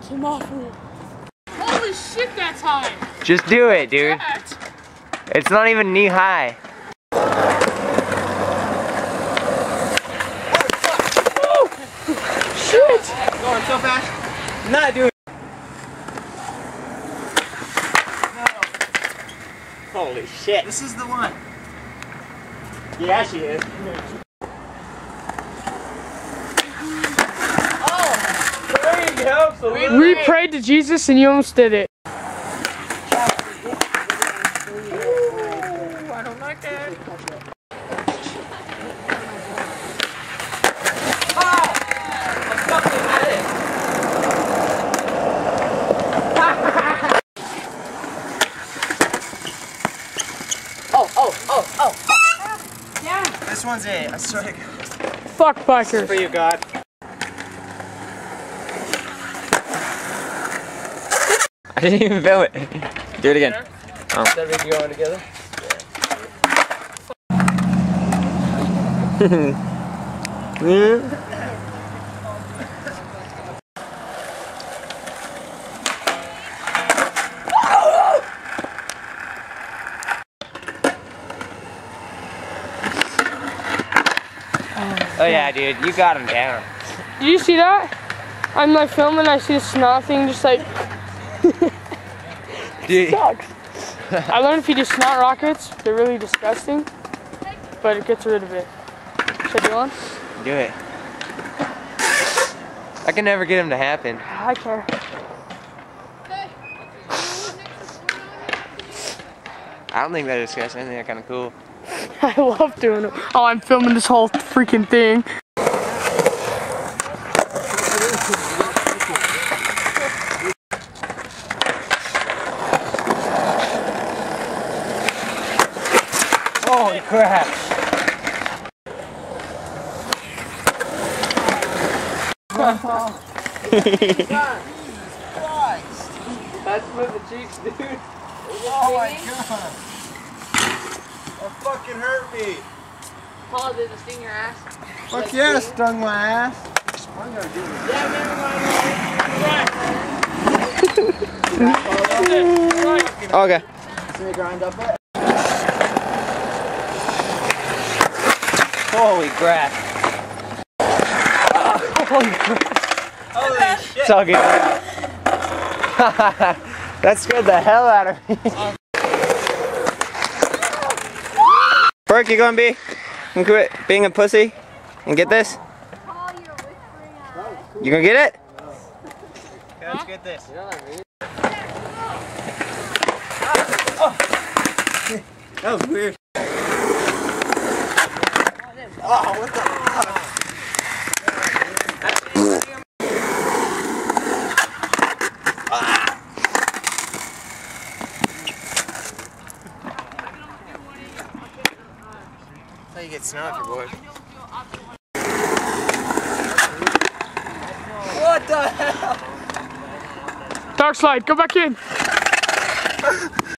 Came off me. Holy shit, that's high. Just do it, dude. It's not even knee high. Oh, shit! Going so fast. Not doing. Holy shit. This is the one. Yeah, she is. Oh, there you go. So we prayed to Jesus and you almost did it. I don't like that. Oh. Yeah. This one's it. I swear to God. Fuck bikers. For you, God. I didn't even film it. Do it again. Oh. Is that video going together? Yeah. Oh yeah, dude, you got him down. Did you see that? I'm like filming, I see the snot thing just like Dude. sucks. I learned if you do snot rockets, they're really disgusting, but it gets rid of it. Should I do one? Do it. I can never get him to happen. I care. I don't think that is disgusting. I think they're kind of cool. I love doing it. Oh, I'm filming this whole freaking thing. Holy crap. That's for the cheeks, dude. Oh my God. That fucking hurt me. Paul, did it sting your ass? Fuck yeah, it stung my ass. I'm gonna do it. Okay. Can you grind up it? Holy crap. Holy crap. Holy shit. It's all good. That scared the hell out of me. Burke, you gonna be? You quit being a pussy and get this? You gonna get it? Okay, let's get this. That was weird. Oh, what the fuck? That's how you get snow off your board. What the hell? Dark slide, go back in.